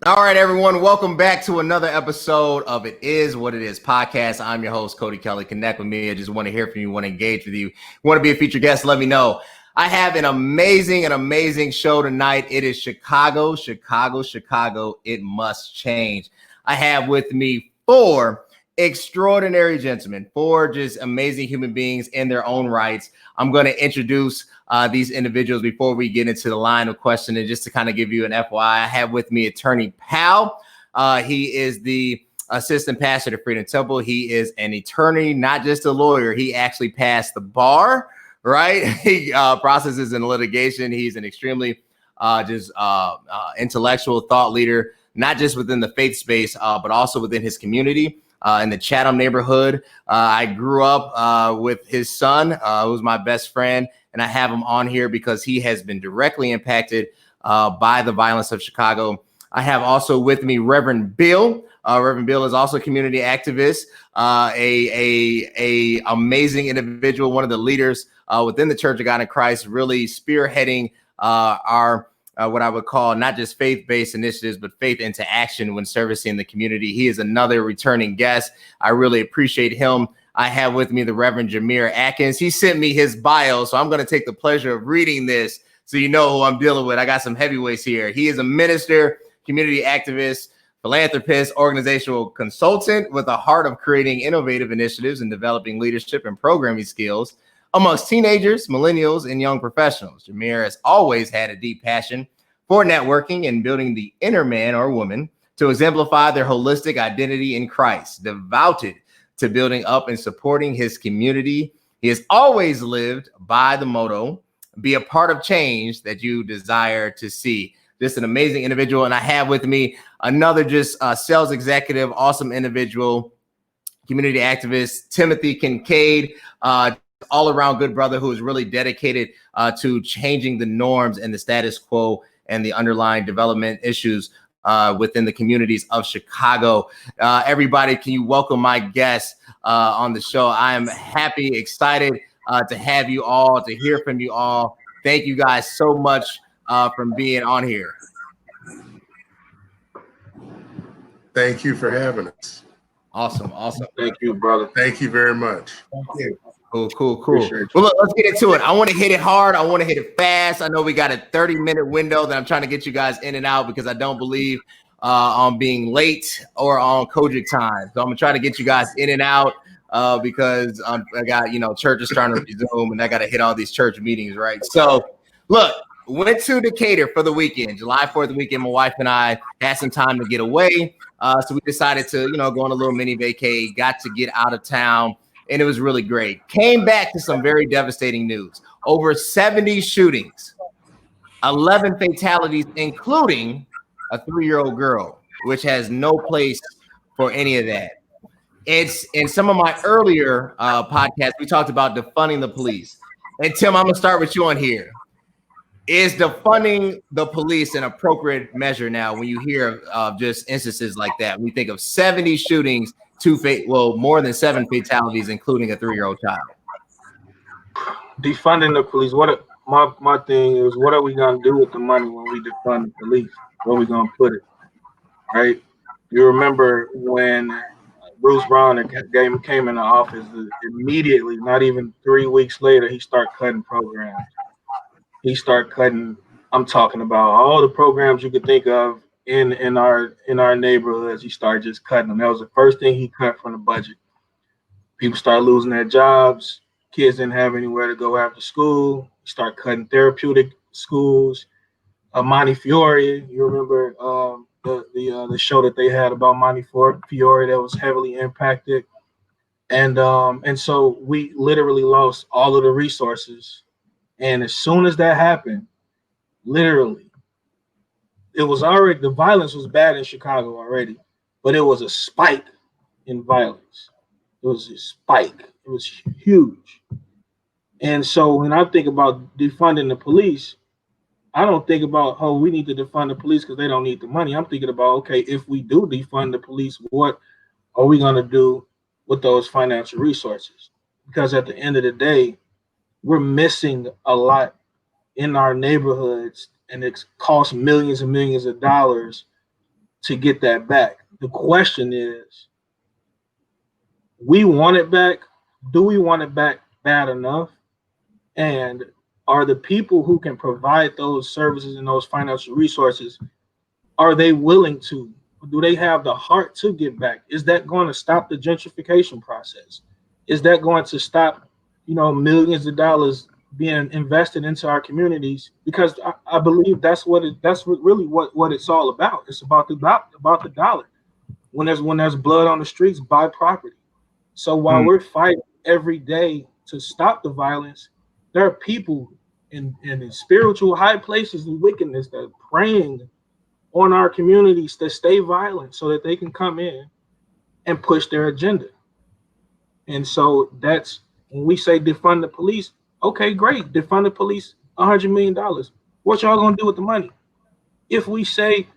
All right, everyone. Welcome back to another episode of It Is What It Is podcast. I'm your host, Cody Kelly. Connect with me. I just want to hear from you, want to engage with you. Want to be a featured guest? Let me know. I have an amazing show tonight. It is Chicago. It must change. I have with me four extraordinary gentlemen, four just amazing human beings in their own rights. I'm going to introduce these individuals before we get into the line of questioning, just to kind of give you an FYI. I have with me Attorney Powell. He is the assistant pastor to Freedom Temple. He is an attorney, not just a lawyer. He actually passed the bar, right? He processes in litigation. He's an extremely intellectual thought leader, not just within the faith space, but also within his community. In the Chatham neighborhood. I grew up with his son, who's my best friend, and I have him on here because he has been directly impacted by the violence of Chicago. I have also with me Reverend Beal. Reverend Beal is also a community activist, a amazing individual, one of the leaders within the Church of God in Christ, really spearheading our what I would call not just faith-based initiatives, but faith into action when servicing the community. He is another returning guest. I really appreciate him. I have with me the Reverend Atkins. He sent me his bio, so I'm going to take the pleasure of reading this so you know who I'm dealing with. I got some heavyweights here. He is a minister, community activist, philanthropist, organizational consultant with a heart of creating innovative initiatives and developing leadership and programming skills amongst teenagers, millennials, and young professionals. Jameer has always had a deep passion for networking and building the inner man or woman to exemplify their holistic identity in Christ, devoted to building up and supporting his community. He has always lived by the motto, be a part of change that you desire to see. Just an amazing individual. And I have with me another sales executive, awesome individual, community activist, Timothy Kincaide, all around good brother who is really dedicated to changing the norms and the status quo and the underlying development issues within the communities of Chicago. Everybody, can you welcome my guests on the show? I am happy, excited to have you all, to hear from you all. Thank you guys so much for being on here. Thank you for having us. Awesome. Thank you, brother. Thank you very much. Thank you. Cool. Well, look, let's get into it. I want to hit it hard. I want to hit it fast. I know we got a 30-minute window that I'm trying to get you guys in and out because I don't believe on being late or on Kojic time. So I'm going to try to get you guys in and out because I got, church is starting to resume and I got to hit all these church meetings, right? So, look, went to Decatur for the weekend, July 4th weekend. My wife and I had some time to get away. So we decided to, go on a little mini vacay, got to get out of town. And it was really great. Came back to some very devastating news. Over 70 shootings, 11 fatalities, including a 3-year-old girl, which has no place for any of that. It's in some of my earlier podcasts, we talked about defunding the police. And Tim, I'm going to start with you on here. Is defunding the police an appropriate measure now when you hear of just instances like that? We think of 70 shootings, more than 7 fatalities, including a 3-year-old child. Defunding the police. My thing is, what are we gonna do with the money when we defund the police? Where are we gonna put it? Right? You remember when Bruce Brown came into office, immediately, not even 3 weeks later, he started cutting programs. He started cutting. I'm talking about all the programs you could think of in our neighborhoods. He started just cutting them. That was the first thing he cut from the budget. People started losing their jobs. Kids didn't have anywhere to go after school. He started cutting therapeutic schools. Montefiore, you remember the show that they had about Montefiore that was heavily impacted, and so we literally lost all of the resources. And as soon as that happened, literally, it was already, the violence was bad in Chicago already, but it was a spike in violence. It was a spike. It was huge. And so when I think about defunding the police, I don't think about, we need to defund the police because they don't need the money. I'm thinking about, okay, if we do defund the police, what are we going to do with those financial resources? Because at the end of the day, we're missing a lot in our neighborhoods, and it costs millions and millions of dollars to get that back. The question is, we want it back. Do we want it back bad enough? And are the people who can provide those services and those financial resources, are they willing to? Do they have the heart to give back? Is that going to stop the gentrification process? Is that going to stop, millions of dollars being invested into our communities? Because I believe that's really what it's all about. It's about the dollar. When there's blood on the streets, buy property. So while we're fighting every day to stop the violence, there are people in spiritual high places and wickedness that are praying on our communities to stay violent so that they can come in and push their agenda. And so that's when we say defund the police. Okay, great. Defund the police, $100 million. What y'all gonna do with the money? If we say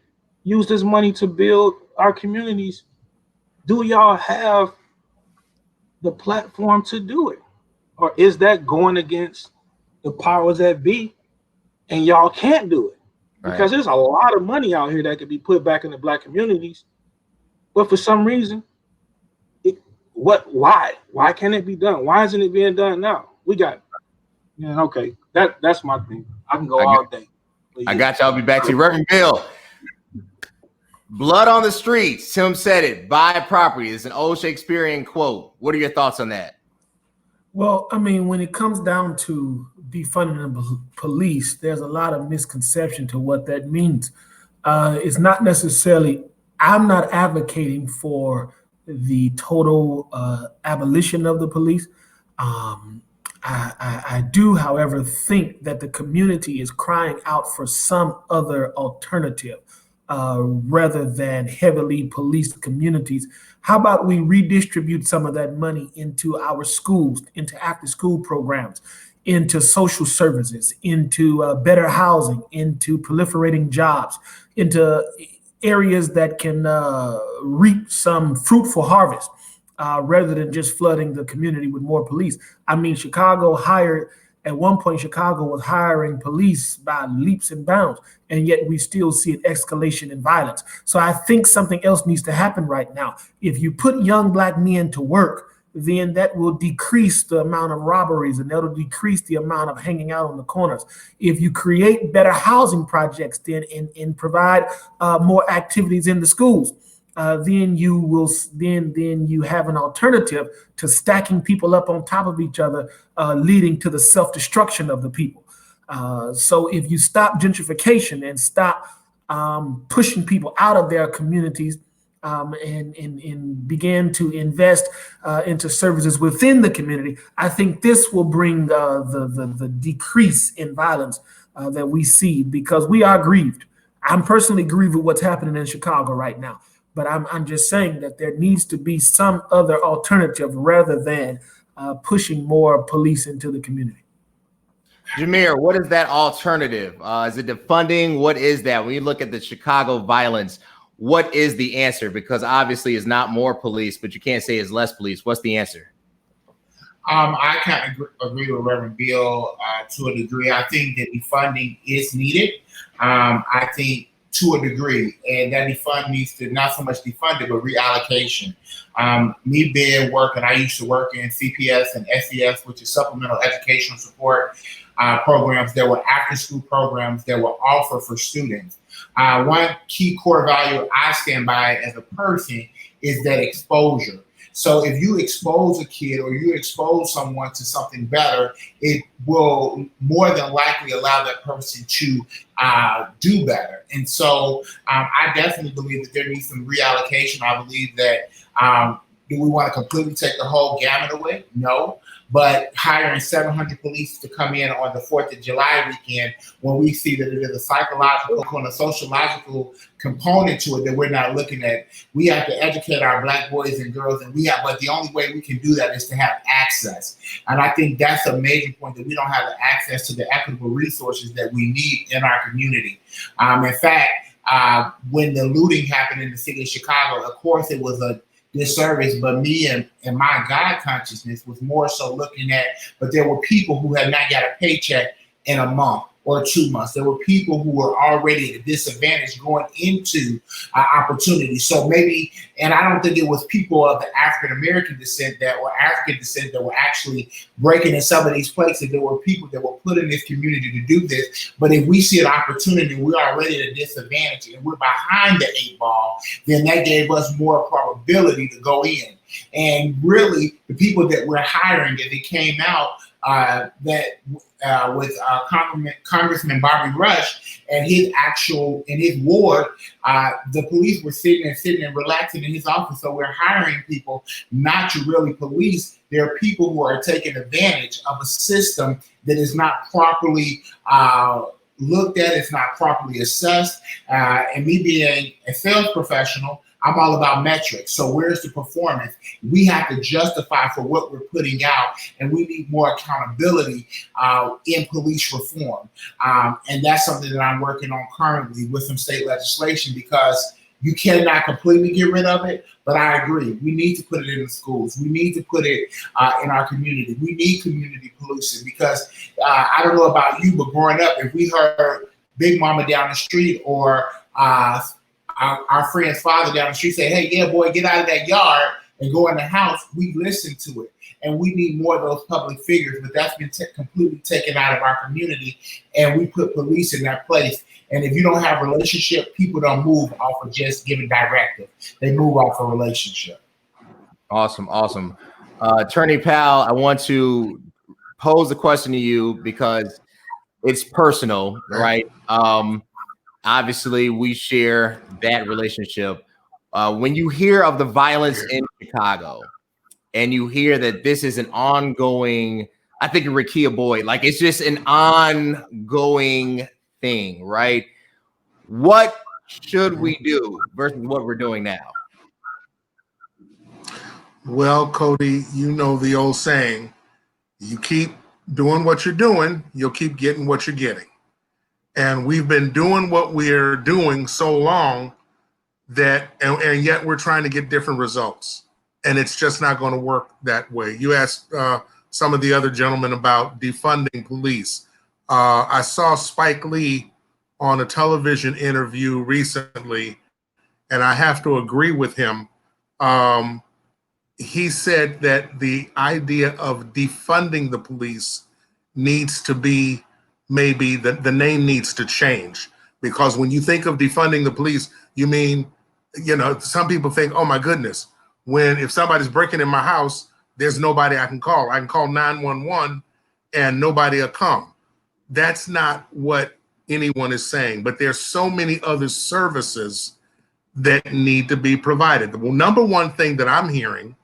use this money to build our communities, do y'all have the platform to do it? Or is that going against the powers that be and y'all can't do it? Because there's a lot of money out here that could be put back in the Black communities, but for some reason, why can't it be done? Why isn't it being done now? We got, okay, that's my thing. I can go all day. I got you. I'll be back to you, Reverend Beal. Blood on the streets. Tim said it. Buy property. It's an old Shakespearean quote. What are your thoughts on that? Well, I mean, when it comes down to defunding the police, there's a lot of misconception to what that means. It's not necessarily, I'm not advocating for the total abolition of the police. I do, however, think that the community is crying out for some other alternative rather than heavily policed communities. How about we redistribute some of that money into our schools, into after school programs, into social services, into better housing, into proliferating jobs, into areas that can reap some fruitful harvest rather than just flooding the community with more police. I mean, at one point, Chicago was hiring police by leaps and bounds, and yet we still see an escalation in violence. So I think something else needs to happen right now. If you put young Black men to work, then that will decrease the amount of robberies and that'll decrease the amount of hanging out on the corners. If you create better housing projects then and provide more activities in the schools, then you have an alternative to stacking people up on top of each other, leading to the self-destruction of the people. So if you stop gentrification and stop pushing people out of their communities, and begin to invest into services within the community, I think this will bring the decrease in violence that we see, because we are grieved. I'm personally grieved with what's happening in Chicago right now, but I'm just saying that there needs to be some other alternative rather than pushing more police into the community. Jameer, what is that alternative? Is it defunding? What is that? When you look at the Chicago violence, what is the answer? Because obviously it's not more police, but you can't say it's less police. What's the answer? I kind of agree with Reverend Beal to a degree. I think that defunding is needed. I think to a degree, and that defund needs to not so much defund it, but reallocation. Me being working, I used to work in CPS and SES, which is supplemental educational support programs. There were after-school programs that were offered for students. One key core value I stand by as a person is that exposure. So if you expose a kid or you expose someone to something better, it will more than likely allow that person to do better. And so I definitely believe that there needs some reallocation. I believe that do we want to completely take the whole gamut away? No. But hiring 700 police to come in on the 4th of July weekend, when we see that it is a psychological and a sociological component to it that we're not looking at, we have to educate our Black boys and girls, but the only way we can do that is to have access. And I think that's a major point, that we don't have the access to the equitable resources that we need in our community. In fact, when the looting happened in the city of Chicago, of course it was a disservice, but me and my God consciousness was more so looking at, but there were people who had not got a paycheck in a month or 2 months. There were people who were already at a disadvantage going into opportunity. So maybe, and I don't think it was people of the African American descent that were African descent that were actually breaking in some of these places. There were people that were put in this community to do this. But if we see an opportunity, we're already at a disadvantage and we're behind the 8 ball, then that gave us more probability to go in. And really, the people that we're hiring, if it came out with Congressman Bobby Rush and his ward, the police were sitting and relaxing in his office. So we're hiring people not to really police. There are people who are taking advantage of a system that is not properly looked at, it's not properly assessed. And me being a sales professional, I'm all about metrics. So where's the performance? We have to justify for what we're putting out, and we need more accountability in police reform. And that's something that I'm working on currently with some state legislation, because you cannot completely get rid of it, but I agree. We need to put it in the schools. We need to put it in our community. We need community policing, because I don't know about you, but growing up, if we heard Big Mama down the street or our friend's father down the street say, hey, yeah, boy, get out of that yard and go in the house, we listen to it. And we need more of those public figures, but that's been completely taken out of our community, and we put police in that place. And if you don't have a relationship, people don't move off of just giving directive. They move off a relationship. Awesome, awesome. Attorney Powell, I want to pose the question to you because it's personal, right? Obviously, we share that relationship. When you hear of the violence in Chicago and you hear that this is an ongoing, I think of Rakia Boyd, like it's just an ongoing thing, right? What should we do versus what we're doing now? Well, Cody, you know the old saying, you keep doing what you're doing, you'll keep getting what you're getting. And we've been doing what we're doing so long that, and yet we're trying to get different results. And it's just not going to work that way. You asked some of the other gentlemen about defunding police. I saw Spike Lee on a television interview recently, and I have to agree with him. He said that the idea of defunding the police needs to be, maybe the name needs to change, because when you think of defunding the police, you mean, you know, some people think, oh my goodness, if somebody's breaking in my house, there's nobody I can call. I can call 911 and nobody will come. That's not what anyone is saying, but there's so many other services that need to be provided. The number one thing that I'm hearing,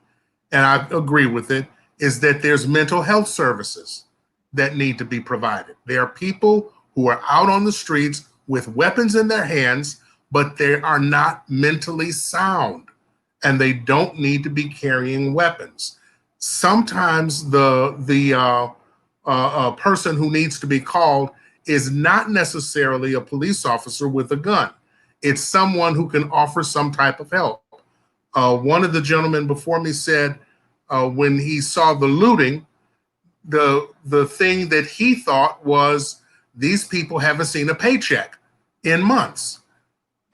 and I agree with it, is that there's mental health services that need to be provided. There are people who are out on the streets with weapons in their hands, but they are not mentally sound and they don't need to be carrying weapons. Sometimes the person who needs to be called is not necessarily a police officer with a gun. It's someone who can offer some type of help. One of the gentlemen before me said when he saw the looting, the thing that he thought was, these people haven't seen a paycheck in months.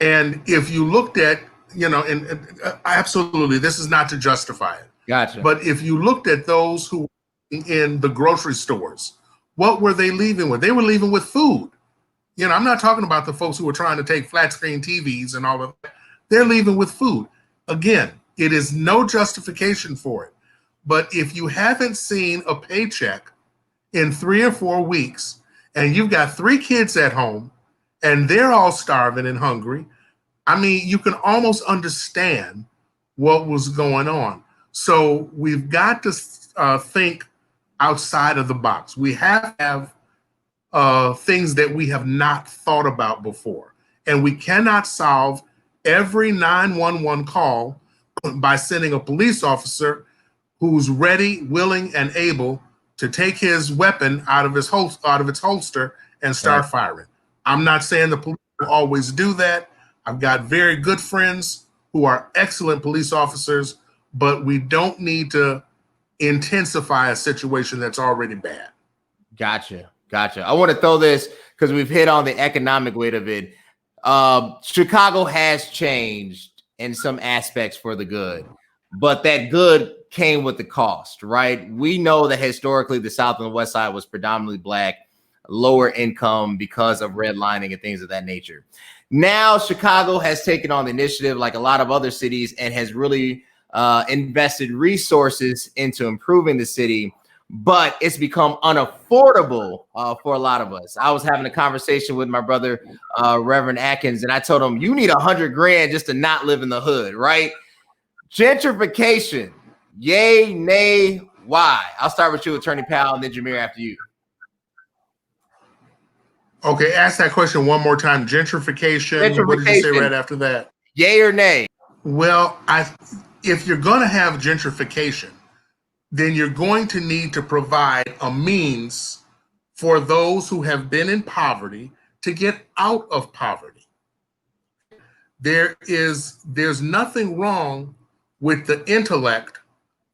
And if you looked at, you know, and absolutely, this is not to justify it. Gotcha. But if you looked at those who were in the grocery stores, what were they leaving with? They were leaving with food. You know, I'm not talking about the folks who were trying to take flat screen TVs and all of that. They're leaving with food. Again, it is no justification for it. But if you haven't seen a paycheck in 3 or 4 weeks, and you've got 3 kids at home, and they're all starving and hungry, I mean, you can almost understand what was going on. So we've got to think outside of the box. We have to have things that we have not thought about before. And we cannot solve every 911 call by sending a police officer who's ready, willing, and able to take his weapon out of its holster and start firing. I'm not saying the police will always do that. I've got very good friends who are excellent police officers, but we don't need to intensify a situation that's already bad. Gotcha. Gotcha. I want to throw this because we've hit on the economic weight of it. Chicago has changed in some aspects for the good, but that good came with the cost, right? We know that historically the South and the West Side was predominantly Black, lower income because of redlining and things of that nature. Now Chicago has taken on the initiative like a lot of other cities and has really invested resources into improving the city, but it's become unaffordable for a lot of us. I was having a conversation with my brother, Reverend Atkins, and I told him, you need $100 grand just to not live in the hood, right? Gentrification, yay, nay, why? I'll start with you, Attorney Powell, and then Jameer after you. Okay, ask that question one more time. Gentrification. What did you say right after that? Yay or nay? Well, if you're going to have gentrification, then you're going to need to provide a means for those who have been in poverty to get out of poverty. There's nothing wrong with the intellect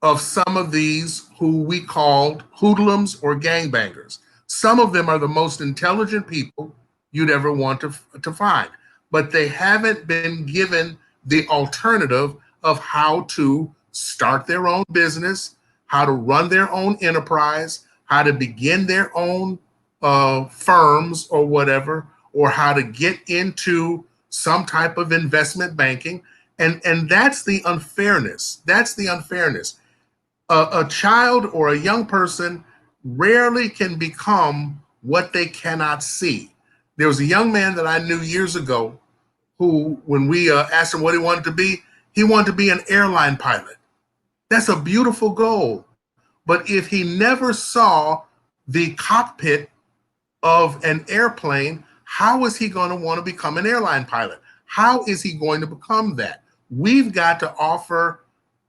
of some of these who we called hoodlums or gangbangers. Some of them are the most intelligent people you'd ever want to find, but they haven't been given the alternative of how to start their own business, how to run their own enterprise, how to begin their own firms or whatever, or how to get into some type of investment banking. And that's the unfairness. That's the unfairness. A child or a young person rarely can become what they cannot see. There was a young man that I knew years ago who, when we asked him what he wanted to be an airline pilot. That's a beautiful goal. But if he never saw the cockpit of an airplane, how is he going to want to become an airline pilot? How is he going to become that? We've got to offer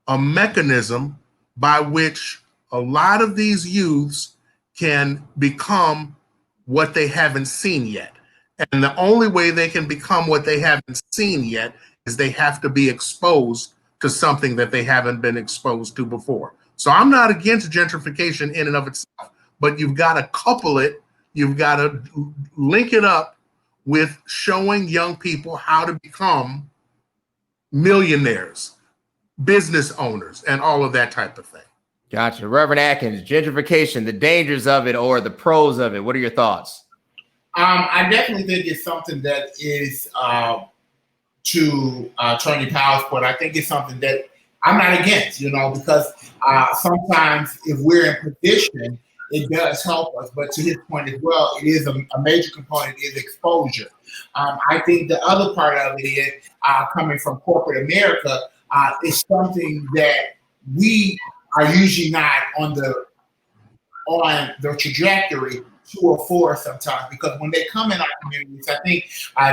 a mechanism by which a lot of these youths can become what they haven't seen yet. And the only way they can become what they haven't seen yet is they have to be exposed to something that they haven't been exposed to before. So I'm not against gentrification in and of itself, but you've got to couple it, you've got to link it up with showing young people how to become millionaires, business owners, and all of that type of thing. Gotcha. Reverend Atkins, gentrification, the dangers of it or the pros of it. What are your thoughts? I definitely think it's something that is, to Attorney Powell's point, I think it's something that I'm not against, because sometimes if we're in position, it does help us. But to his point as well, it is a major component is exposure. I think the other part of it is coming from corporate America is something that we are usually not on the trajectory to afford sometimes, because when they come in our communities, I think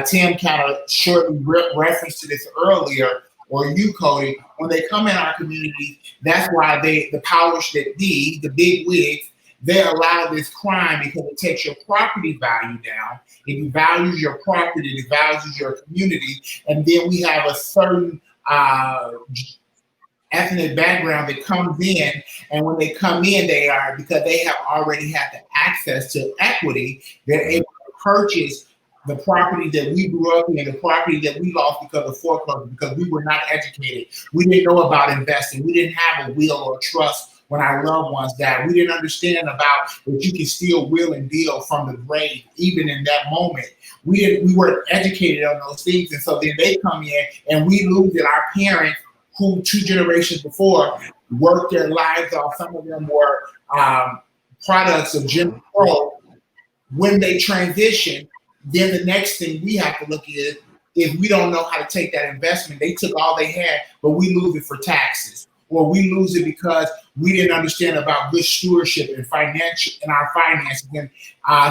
Tim kind of shortly referenced to this earlier, or you, Cody, when they come in our communities, that's why the powers that be, the big wigs, they allow this crime because it takes your property value down, it devalues your property, it devalues your community, and then we have a certain ethnic background that comes in, and when they come in, they are, because they have already had the access to equity, they're able to purchase the property that we grew up in, the property that we lost because of foreclosure, because we were not educated. We didn't know about investing. We didn't have a will or trust when our loved ones died. We didn't understand about that you can still will and deal from the grave, even in that moment. We weren't educated on those things, and so then they come in, and we lose it. Our parents, who 2 generations before worked their lives off, some of them were products of Jim Crow. When they transition, then the next thing we have to look at is we don't know how to take that investment. They took all they had, but we lose it for taxes, or we lose it because we didn't understand about good stewardship and financial and our finances. And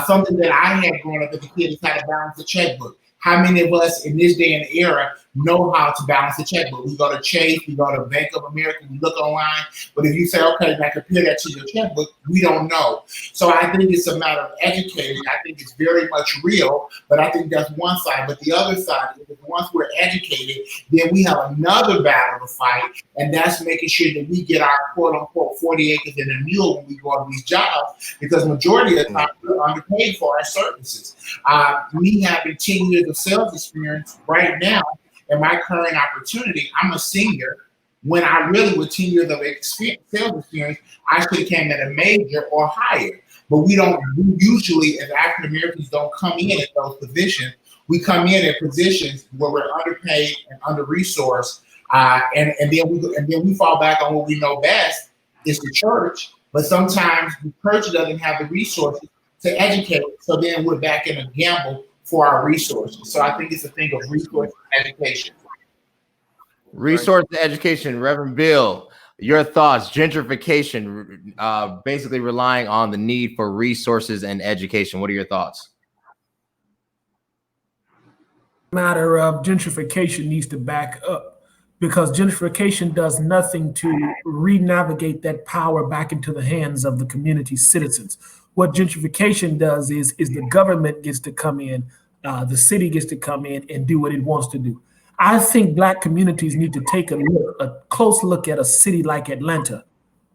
something that I had growing up as a kid is how to balance the checkbook. How many of us in this day and era know how to balance the checkbook. We go to Chase, we go to Bank of America, we look online. But if you say, okay, now compare that to your checkbook, we don't know. So I think it's a matter of educating. I think it's very much real, but I think that's one side. But the other side is that once we're educated, then we have another battle to fight, and that's making sure that we get our quote unquote 40 acres and a mule when we go on these jobs, because majority of the time we're underpaid for our services. Me having 10 years of sales experience right now, in my current opportunity, I'm a senior. When I really, with 10 years of sales experience, I should have came at a major or higher. But we usually, as African Americans, don't come in at those positions. We come in at positions where we're underpaid and under-resourced, and then we fall back on what we know best is the church. But sometimes the church doesn't have the resources to educate, so then we're back in a gamble for our resources. So I think it's a thing of resource education. Resource education, Reverend Beal, your thoughts. Gentrification, basically relying on the need for resources and education. What are your thoughts? Matter of gentrification needs to back up, because gentrification does nothing to re-navigate that power back into the hands of the community citizens. What gentrification does is the government gets to come in, the city gets to come in and do what it wants to do. I think Black communities need to take a close look at a city like Atlanta,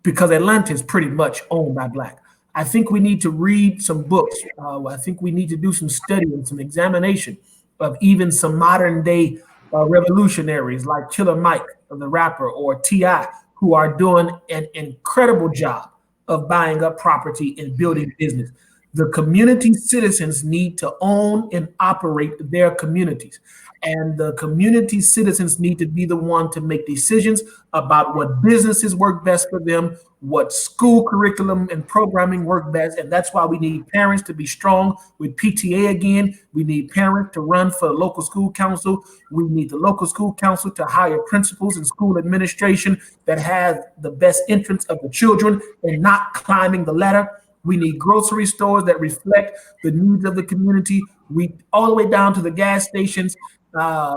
because Atlanta is pretty much owned by Black. I think we need to read some books. I think we need to do some study and some examination of even some modern day revolutionaries like Killer Mike, the rapper, or T.I., who are doing an incredible job of buying up property and building business. The community citizens need to own and operate their communities. And the community citizens need to be the one to make decisions about what businesses work best for them, what school curriculum and programming work best. And that's why we need parents to be strong with PTA again. We need parents to run for the local school council. We need the local school council to hire principals and school administration that have the best interests of the children and not climbing the ladder. We need grocery stores that reflect the needs of the community. We all the way down to the gas stations.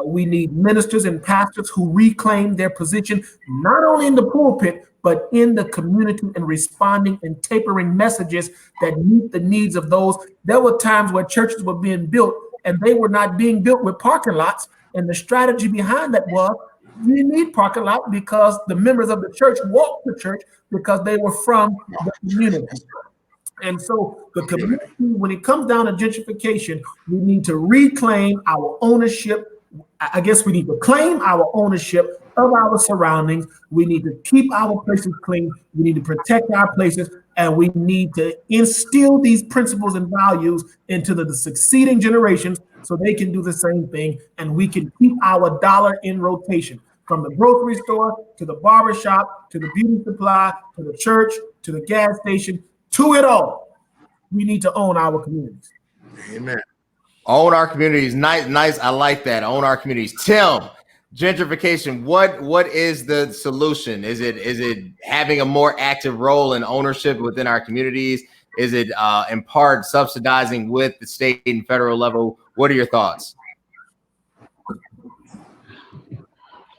We need ministers and pastors who reclaim their position, not only in the pulpit, but in the community, and responding and tapering messages that meet the needs of those. There were times where churches were being built and they were not being built with parking lots. And the strategy behind that was, we need parking lot because the members of the church walked to church because they were from the community. And so the community, when it comes down to gentrification, we need to reclaim our ownership. I guess we need to claim our ownership of our surroundings. We need to keep our places clean. We need to protect our places. And we need to instill these principles and values into the succeeding generations so they can do the same thing. And we can keep our dollar in rotation, from the grocery store to the barbershop, to the beauty supply, to the church, to the gas station. To it all, we need to own our communities. Amen. Own our communities. Nice. I like that. Own our communities. Tim, gentrification. What is the solution? Is it having a more active role in ownership within our communities? Is it in part subsidizing with the state and federal level? What are your thoughts?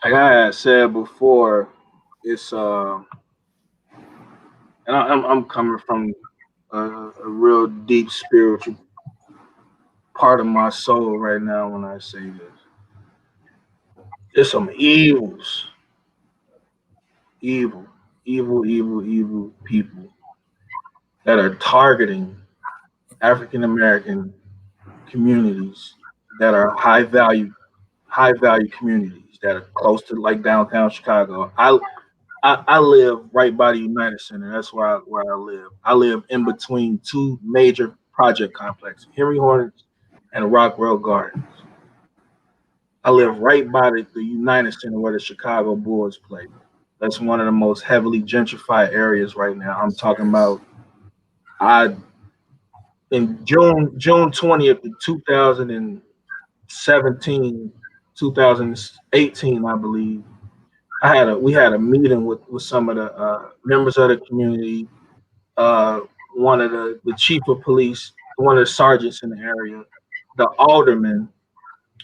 Like I had said before, it's and I'm coming from a real deep spiritual part of my soul right now when I say this. There's some evil people that are targeting African American communities that are high value communities that are close to like downtown Chicago. I live right by the United Center. That's where I live. I live in between two major project complexes, Henry Hornets and Rockwell Gardens. I live right by the United Center where the Chicago Bulls play. That's one of the most heavily gentrified areas right now. I'm talking about in June 20th of 2017, 2018, I believe. We had a meeting with some of the members of the community, one of the chief of police, one of the sergeants in the area, the alderman,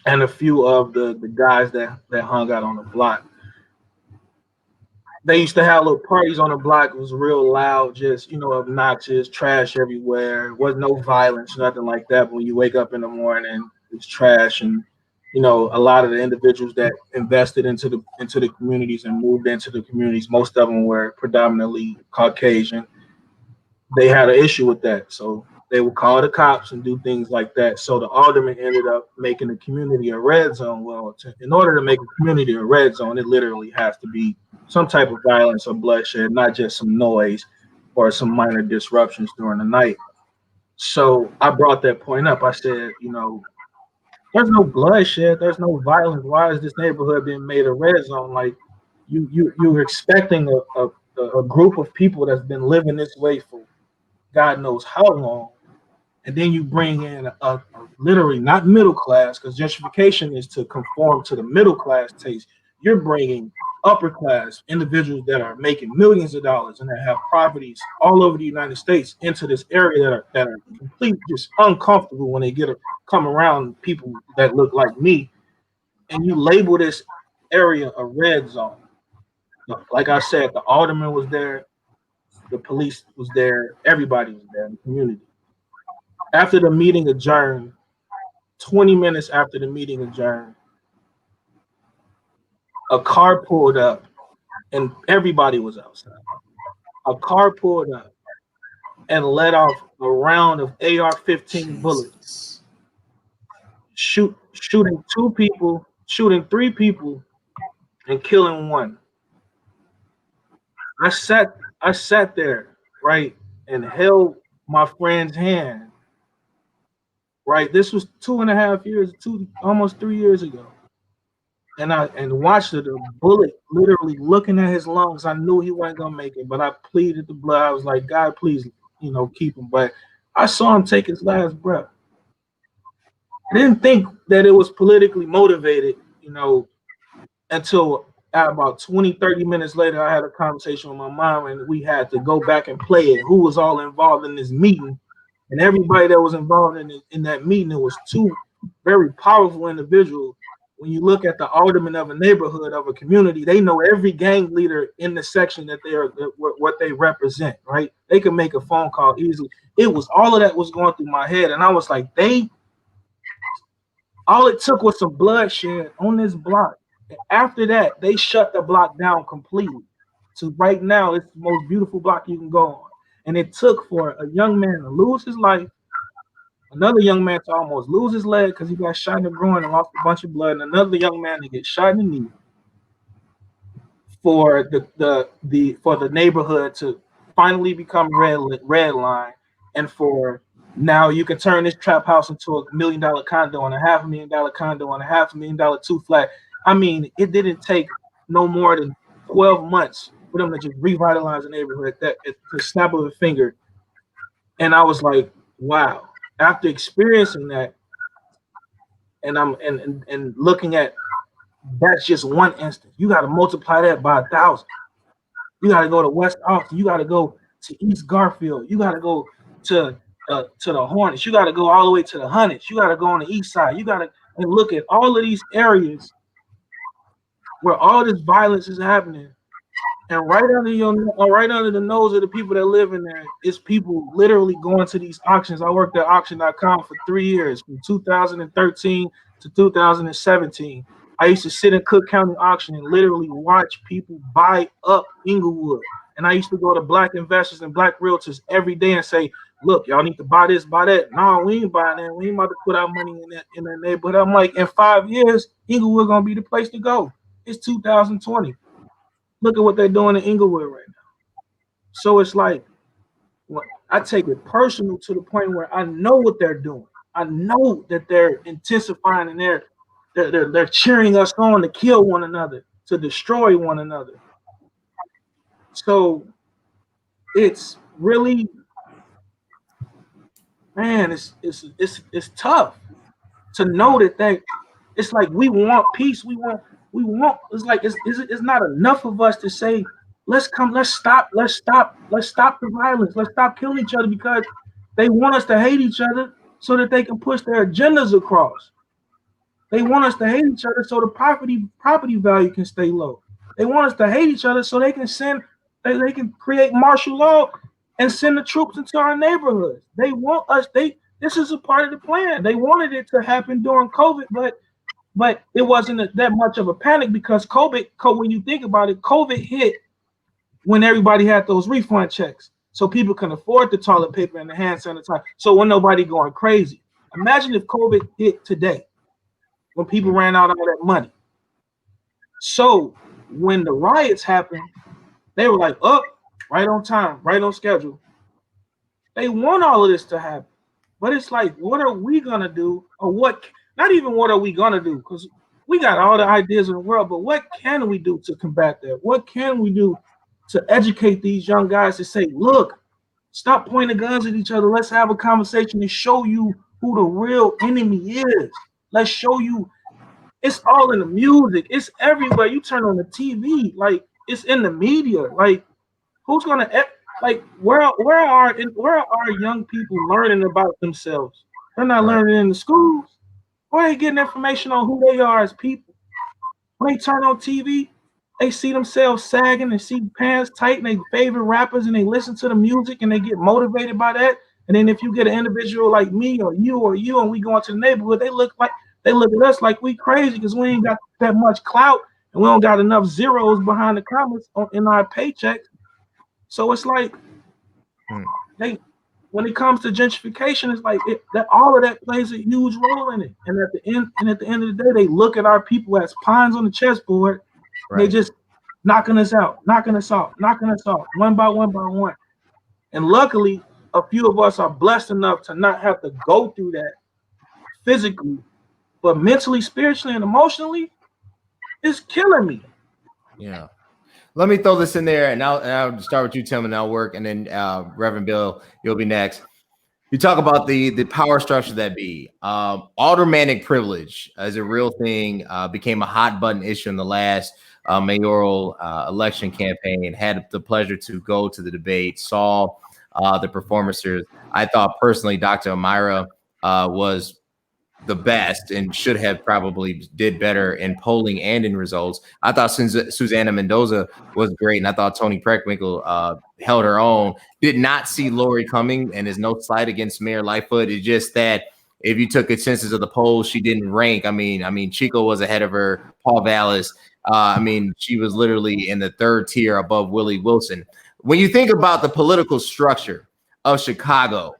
and a few of the guys that hung out on the block. They used to have little parties on the block. It was real loud, just, obnoxious, trash everywhere. There was no violence, nothing like that. But when you wake up in the morning, it's trash. And, a lot of the individuals that invested into the communities and moved into the communities, most of them were predominantly Caucasian. They had an issue with that. So they would call the cops and do things like that. So the alderman ended up making the community a red zone. Well, in order to make a community a red zone, it literally has to be some type of violence or bloodshed, not just some noise or some minor disruptions during the night. So I brought that point up. I said, there's no bloodshed, there's no violence. Why is this neighborhood being made a red zone? Like you're expecting a group of people that's been living this way for God knows how long, and then you bring in a literally not middle class, because gentrification is to conform to the middle class taste. You're bringing upper class individuals that are making millions of dollars and that have properties all over the United States into this area that are completely just uncomfortable when they come around people that look like me, and you label this area a red zone. Like I said, the alderman was there, the police was there, everybody was there in the community. After the meeting adjourned, 20 minutes after the meeting adjourned, a car pulled up and everybody was outside. A car pulled up and let off a round of AR-15 bullets, shooting 2 people, shooting 3 people, and killing 1. I sat there, right, and held my friend's hand. Right, this was 2.5 years, almost 3 years ago, and watched the bullet literally looking at his lungs. I knew he wasn't gonna make it, but I pleaded the blood. I was like, God, please, keep him. But I saw him take his last breath. I didn't think that it was politically motivated, until about 20, 30 minutes later, I had a conversation with my mom, and we had to go back and play it. Who was all involved in this meeting? And everybody that was involved in that meeting, it was 2 very powerful individuals. When you look at the alderman of a neighborhood, of a community, they know every gang leader in the section that they are, what they represent, right? They can make a phone call easily. It was all of that was going through my head, and I was like, all it took was some bloodshed on this block. And after that, they shut the block down completely. So right now, it's the most beautiful block you can go on. And it took for a young man to lose his life, another young man to almost lose his leg because he got shot in the groin and lost a bunch of blood, and another young man to get shot in the knee, for the neighborhood to finally become red line, and for now you can turn this trap house into $1 million condo and a $500,000 condo and a $500,000 2-flat. I mean, it didn't take no more than 12 months for them to just revitalize the neighborhood at the snap of a finger. And I was like, wow. After experiencing that, and I'm and looking at, that's just one instance. You got to multiply that by 1,000. You got to go to West Austin. You got to go to East Garfield. You got to go to the Hornets. You got to go all the way to the Hunnets. You got to go on the east side. You got to and look at all of these areas where all this violence is happening, and right under the nose of the people that live in there, it's people literally going to these auctions. I worked at auction.com for 3 years, from 2013 to 2017. I used to sit in Cook County auction and literally watch people buy up Inglewood. And I used to go to black investors and black realtors every day and say, look, y'all need to buy this, buy that. No, we ain't buying that. We ain't about to put our money in that neighborhood. I'm like, in 5 years, Inglewood gonna be the place to go. It's 2020. Look at what they're doing in Inglewood right now. So it's like, I take it personal to the point where I know what they're doing. I know that they're intensifying and they're cheering us on to kill one another, to destroy one another. So it's really, man, it's tough to know that it's like we want peace. We want. It's like it's not enough of us to say, let's stop the violence. Let's stop killing each other, because they want us to hate each other so that they can push their agendas across. They want us to hate each other so the property value can stay low. They want us to hate each other so they can create martial law and send the troops into our neighborhoods. They want us. This is a part of the plan. They wanted it to happen during COVID, but it wasn't that much of a panic because COVID. When you think about it, COVID hit when everybody had those refund checks, so people can afford the toilet paper and the hand sanitizer. So when nobody going crazy. Imagine if COVID hit today, when people ran out of all that money. So when the riots happened, they were like, up, right on time, right on schedule. They want all of this to happen. But it's like, what are we going to do? Or what, not even what are we going to do? Because we got all the ideas in the world, but what can we do to combat that? What can we do to educate these young guys to say, look, stop pointing guns at each other. Let's have a conversation and show you who the real enemy is. Let's show you. It's all in the music. It's everywhere. You turn on the TV, like it's in the media. Like, who's gonna where are young people learning about themselves? They're not learning in the schools. Where are they getting information on who they are as people? When they turn on TV, they see themselves sagging and see pants tight and they favorite rappers and they listen to the music and they get motivated by that. And then if you get an individual like me or you and we go into the neighborhood, they look at us like we crazy because we ain't got that much clout and we don't got enough zeros behind the commas in our paychecks. So it's like when it comes to gentrification, it's like that all of that plays a huge role in it. And at the end of the day, they look at our people as pawns on the chessboard. Right. They just knocking us out, one by one. And luckily, a few of us are blessed enough to not have to go through that physically, but mentally, spiritually, and emotionally, it's killing me. Yeah. Let me throw this in there, and I'll start with you, Tim, and I'll work, and then Reverend Bill, you'll be next. You talk about the power structure that be. Aldermanic privilege as a real thing became a hot button issue in the last mayoral election campaign. Had the pleasure to go to the debate, saw the performances. I thought personally Dr. Amira was the best and should have probably did better in polling and in results. I thought Susanna Mendoza was great, and I thought Toni Preckwinkle held her own. Did not see Lori coming, and there's no slight against Mayor Lightfoot. It's just that if you took a census of the polls, she didn't rank. I mean, Chico was ahead of her, Paul Vallis. She was literally in the third tier above Willie Wilson. When you think about the political structure of Chicago,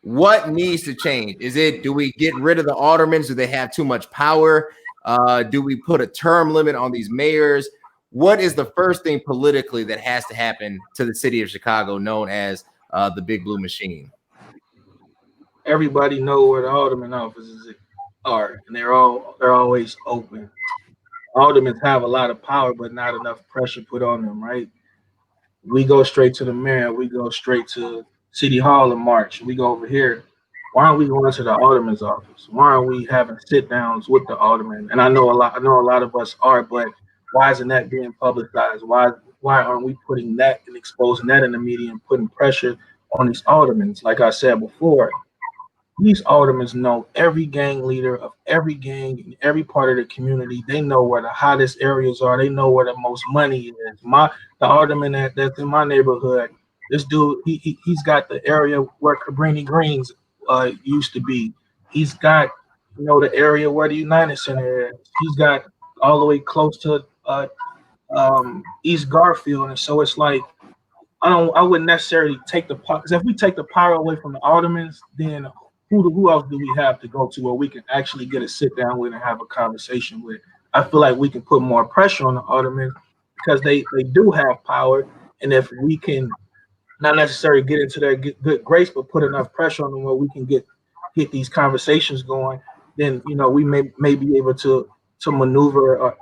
what needs to change? Do we get rid of the aldermen? Do they have too much power? Do we put a term limit on these mayors? What is the first thing politically that has to happen to the city of Chicago, known as the Big Blue Machine? Everybody know where the alderman offices are, and they're always open. Aldermen have a lot of power, but not enough pressure put on them, right? We go straight to the mayor. We go straight to City Hall in March. We go over here. Why aren't we going to the alderman's office? Why aren't we having sit downs with the alderman? And I know a lot of us are, but why isn't that being publicized? Why aren't we putting that and exposing that in the media and putting pressure on these aldermen? Like I said before, these aldermen know every gang leader of every gang in every part of the community. They know where the hottest areas are. They know where the most money is. The alderman that's in my neighborhood, this dude, he's got the area where Cabrini Greens used to be. He's got, the area where the United Center is. He's got all the way close to East Garfield. And so it's like, I wouldn't necessarily take the power, because if we take the power away from the aldermen, then who else do we have to go to where we can actually get a sit down with and have a conversation with? I feel like we can put more pressure on the aldermen because they do have power. And if we can not necessarily get into their good grace, but put enough pressure on them where we can get these conversations going, then, we may be able to maneuver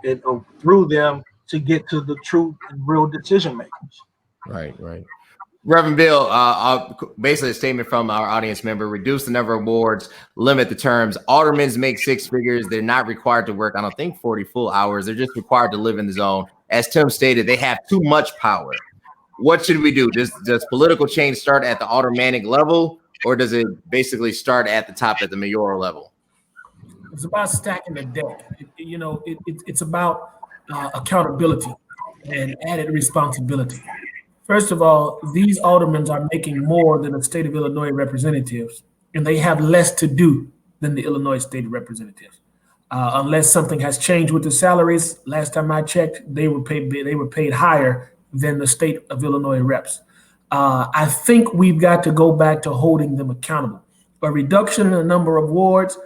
through them to get to the true and real decision makers. Right. Reverend Bill, basically a statement from our audience member: reduce the number of wards, limit the terms. Aldermen make six figures. They're not required to work, I don't think, 40 full hours. They're just required to live in the zone. As Tim stated, they have too much power. What should we do? Does political change start at the aldermanic level, or does it basically start at the top, at the mayoral level? It's about stacking the deck. It's about accountability and added responsibility. First of all, these aldermen are making more than the state of Illinois representatives, and they have less to do than the Illinois state representatives. Unless something has changed with the salaries, last time I checked, they were paid higher than the state of Illinois reps. I think we've got to go back to holding them accountable. A reduction in the number of wards,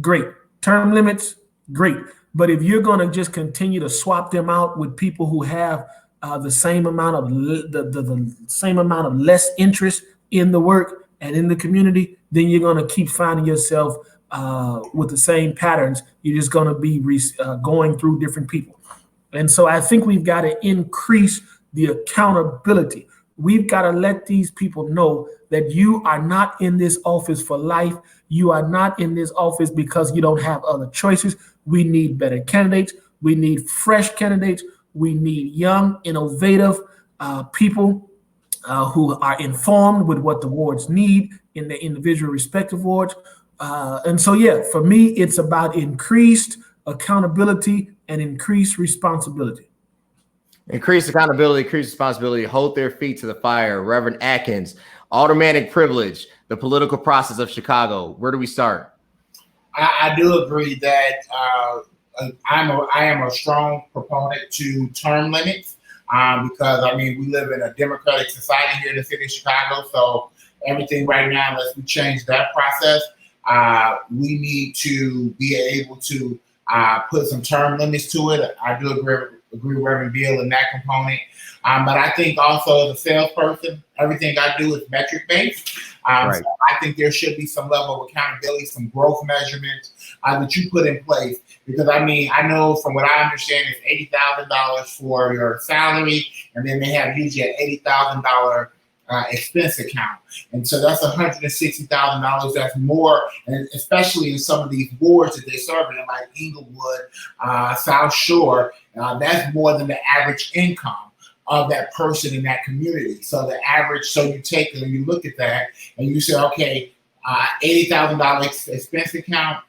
great. Term limits, great. But if you're going to just continue to swap them out with people who have the same amount of the same amount of less interest in the work and in the community, then you're going to keep finding yourself with the same patterns. You're just going to be going through different people. And so I think we've got to increase the accountability. We've got to let these people know that you are not in this office for life. You are not in this office because you don't have other choices. We need better candidates. We need fresh candidates. We need young, innovative people who are informed with what the wards need in their individual respective wards. And so, yeah, for me, it's about increased accountability and increased responsibility. Increase accountability, increase responsibility, hold their feet to the fire. Reverend Atkins, aldermanic privilege, the political process of Chicago. Where do we start? I do agree that I am a strong proponent to term limits because, I mean, we live in a democratic society here in the city of Chicago. So everything right now, unless we change that process, we need to be able to put some term limits to it. I do agree with Reverend Beal in that component. But I think also as a salesperson, everything I do is metric based. Right. So I think there should be some level of accountability, some growth measurements that you put in place. Because I mean, I know from what I understand, it's $80,000 for your salary, and then they have usually an $80,000 expense account. And so that's $160,000. That's more, and especially in some of these wards that they're serving, like Inglewood, South Shore, that's more than the average income of that person in that community. So the average, so you take it and you look at that and you say, okay, $80,000 expense account.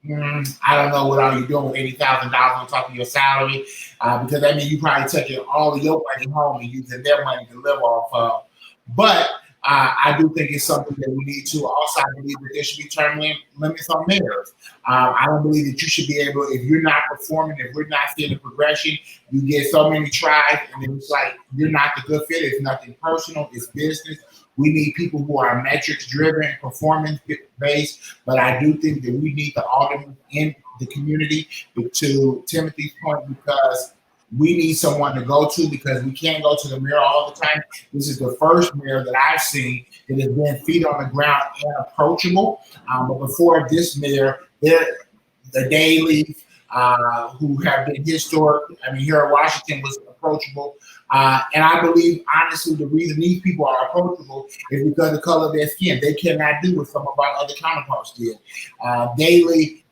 I don't know what are you doing with $80,000 on top of your salary, because that means you probably taking all of your money home and using their money to live off of. But I do think it's something that we need to. Also, I believe that there should be term limits on mayors. I don't believe that you should be able, if you're not performing, if we're not seeing the progression, you get so many tries, and then it's like you're not the good fit. It's nothing personal. It's business. We need people who are metrics driven, performance based. But I do think that we need the aldermen in the community, to Timothy's point, because we need someone to go to, because we can't go to the mayor all the time. This is the first mayor that I've seen that has been feet on the ground and approachable. But before this mayor, the Dailies, who have been historic, I mean, here in Washington was approachable. And I believe, honestly, the reason these people are approachable is because of the color of their skin. They cannot do what some of our other counterparts did. Daily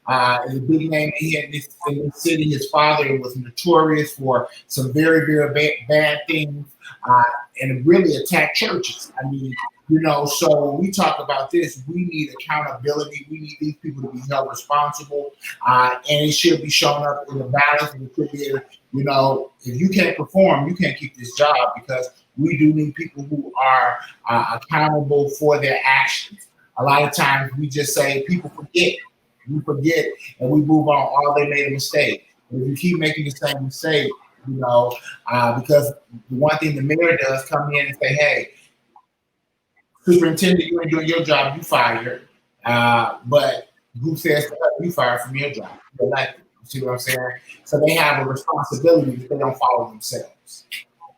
is a big name here in this city. His father was notorious for some very, very bad things and really attacked churches. I mean, you know, so when we talk about this, we need accountability. We need these people to be held responsible, and it should be shown up in the balance. And it could be, you know, if you can't perform, you can't keep this job, because we do need people who are accountable for their actions. A lot of times we just say people forget. We forget and we move on. Oh, they made a mistake. But if you keep making the same mistake, you know, because the one thing the mayor does come in and say, hey, superintendent, you ain't doing your job, you fired. But who says you fired from your job? You're elected. You see what I'm saying? So they have a responsibility that they don't follow themselves.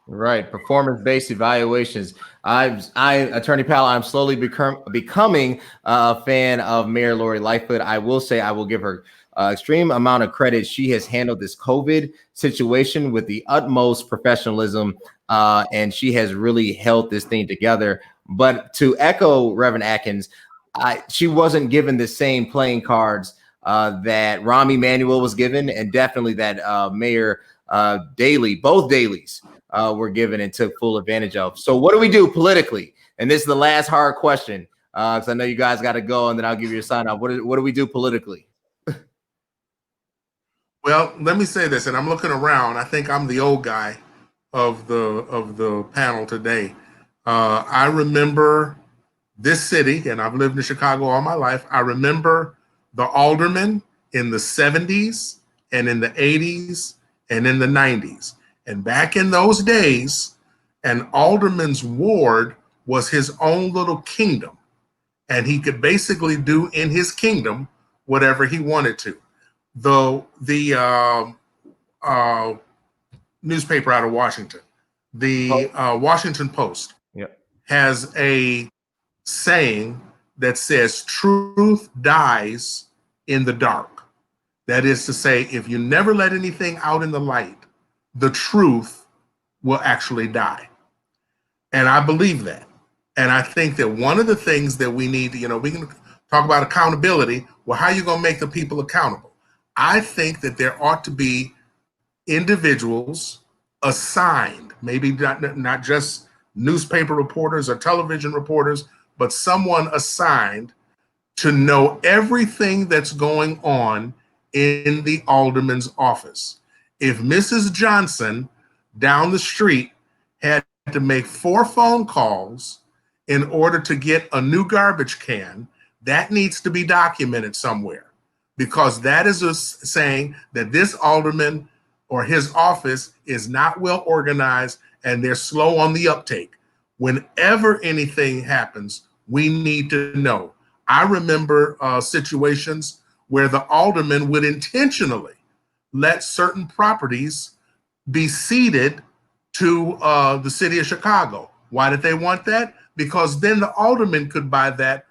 Right. Performance-based evaluations. Attorney Powell, I'm slowly becoming a fan of Mayor Lori Lightfoot. I will say I will give her extreme amount of credit. She has handled this COVID situation with the utmost professionalism, and she has really held this thing together. But to echo Reverend Atkins, she wasn't given the same playing cards that Rahm Emanuel was given, and definitely that Mayor Daley, both Daleys were given and took full advantage of. So what do we do politically? And this is the last hard question. Because I know you guys got to go, and then I'll give you a sign off. What do we do politically? Well, let me say this, and I'm looking around. I think I'm the old guy of the panel today. I remember this city, and I've lived in Chicago all my life. I remember the aldermen in the 70s and in the 80s and in the 90s. And back in those days, an alderman's ward was his own little kingdom. And he could basically do in his kingdom whatever he wanted to. The newspaper out of Washington, the Washington Post, has a saying that says truth dies in the dark. That is to say, if you never let anything out in the light, the truth will actually die. And I believe that. And I think that one of the things that we need, we can talk about accountability. Well, how are you going to make the people accountable? I think that there ought to be individuals assigned, maybe not just newspaper reporters or television reporters, but someone assigned to know everything that's going on in the alderman's office. If Mrs. Johnson down the street had to make 4 phone calls in order to get a new garbage can, that needs to be documented somewhere, because that is saying that this alderman or his office is not well organized and they're slow on the uptake. Whenever anything happens, we need to know. I remember situations where the alderman would intentionally let certain properties be ceded to the city of Chicago. Why did they want that? Because then the alderman could buy that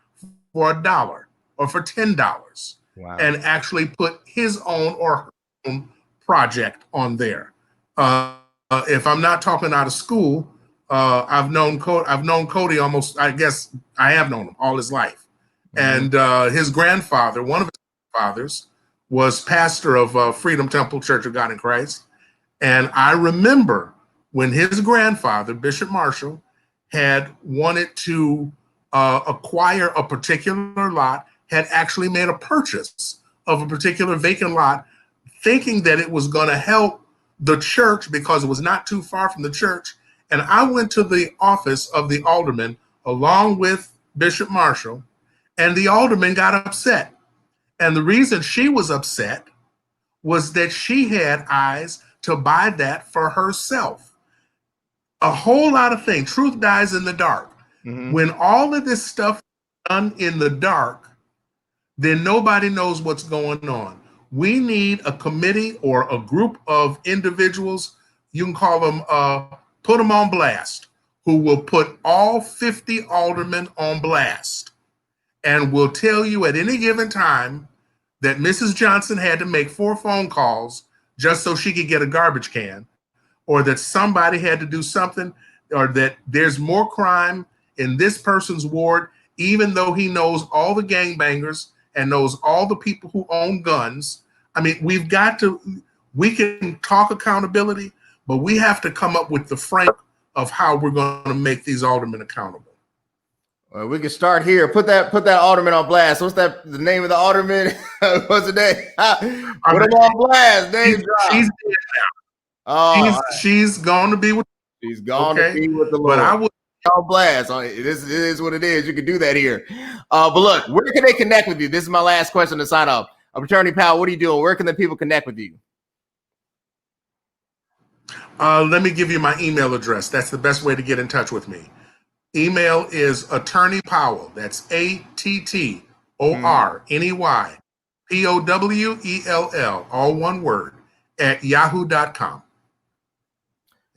for $1 or for $10. Wow. And actually put his own or her own project on there. If I'm not talking out of school, I've known Cody almost, I guess I have known him all his life. Mm-hmm. And his grandfather, one of his fathers, was pastor of Freedom Temple Church of God in Christ. And I remember when his grandfather, Bishop Marshall, had wanted to acquire a particular lot, had actually made a purchase of a particular vacant lot, thinking that it was going to help the church because it was not too far from the church. And I went to the office of the alderman along with Bishop Marshall, and the alderman got upset. And the reason she was upset was that she had eyes to buy that for herself. A whole lot of things. Truth dies in the dark. Mm-hmm. When all of this stuff is done in the dark, then nobody knows what's going on. We need a committee or a group of individuals, you can call them, put them on blast, who will put all 50 aldermen on blast and will tell you at any given time that Mrs. Johnson had to make 4 phone calls just so she could get a garbage can, or that somebody had to do something, or that there's more crime in this person's ward, even though he knows all the gangbangers and knows all the people who own guns. I mean, we can talk accountability, but we have to come up with the framework of how we're going to make these aldermen accountable. We can start here. Put that alderman on blast. What's the name of the alderman? What's the name? Put him on blast. She's dead now. Oh, she's going to be with. She's gone to be with the Lord. But I would on blast. It is what it is. You can do that here. But look, where can they connect with you? This is my last question to sign off. Attorney Powell, what are you doing? Where can the people connect with you? Let me give you my email address. That's the best way to get in touch with me. Email is Attorney Powell. That's ATTORNEY POWELL, all one word, at yahoo.com.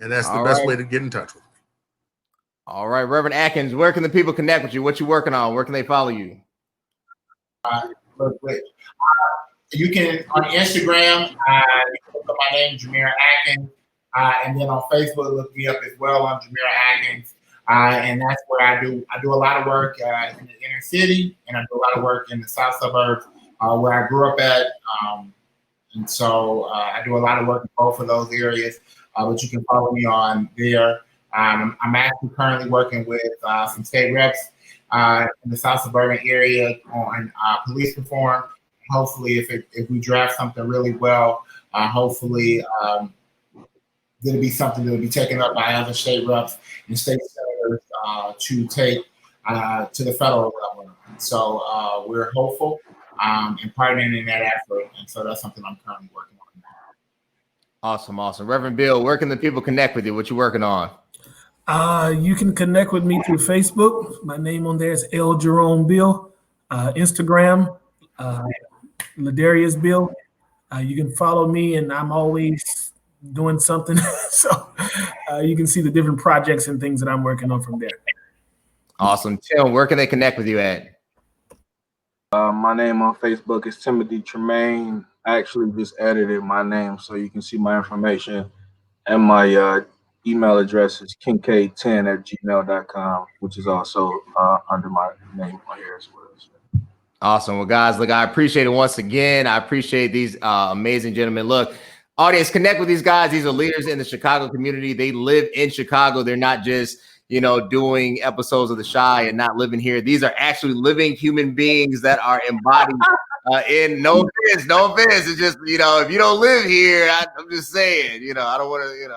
And that's the best way to get in touch with me. All right, Reverend Atkins, where can the people connect with you? What you working on? Where can they follow you? You can, on Instagram, you can look up my name, Jameer Atkins. And then on Facebook, look me up as well on Jameer Atkins. And that's where I do a lot of work in the inner city, and I do a lot of work in the south suburbs where I grew up at. And so I do a lot of work in both of those areas, but you can follow me on there. I'm actually currently working with some state reps in the South suburban area on police reform. Hopefully, if we draft something really well, hopefully there'll be something that'll be taken up by other state reps and state senators to take to the federal level. So we're hopeful and partnering in that effort. And so that's something I'm currently working on. Awesome. Reverend Beal, where can the people connect with you? What you working on? You can connect with me through Facebook. My name on there is L. Jerome Beal. Instagram, Ladarius Beal. You can follow me, and I'm always doing something. So you can see the different projects and things that I'm working on from there. Awesome. Tim, where can they connect with you at? My name on Facebook is Timothy Tremaine. I actually just edited my name so you can see my information. And my email address is kincaid10@gmail.com, which is also under my name on here as well. Awesome. Well, guys, look, I appreciate it once again. I appreciate these amazing gentlemen. Look, audience, connect with these guys. These are leaders in the Chicago community. They live in Chicago. They're not just, doing episodes of The Chi and not living here. These are actually living human beings that are embodied in no offense. It's just, if you don't live here, I'm just saying, I don't want to,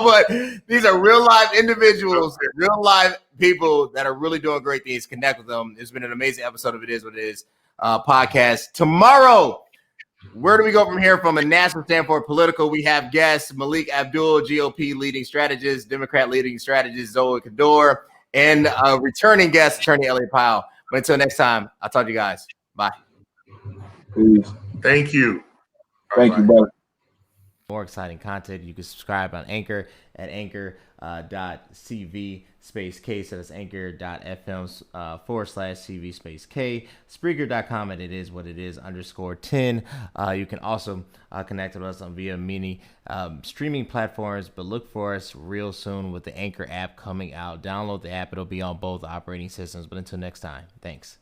but these are real life individuals, real life people that are really doing great things. Connect with them. It's been an amazing episode of It Is What It Is podcast. Tomorrow, where do we go from here? From a national standpoint, political, we have guests Malik Abdul, GOP leading strategist, Democrat leading strategist Zoe Kador, and returning guest, Attorney Powell. But until next time, I'll talk to you guys. Bye. Please. Thank you. Thank you, brother. More exciting content, you can subscribe on Anchor at anchor.cv space K. So that's anchor.fm/CV space K. Spreaker.com at itiswhatitis_10. You can also connect with us on via many streaming platforms, but look for us real soon with the Anchor app coming out. Download the app. It'll be on both operating systems. But until next time, thanks.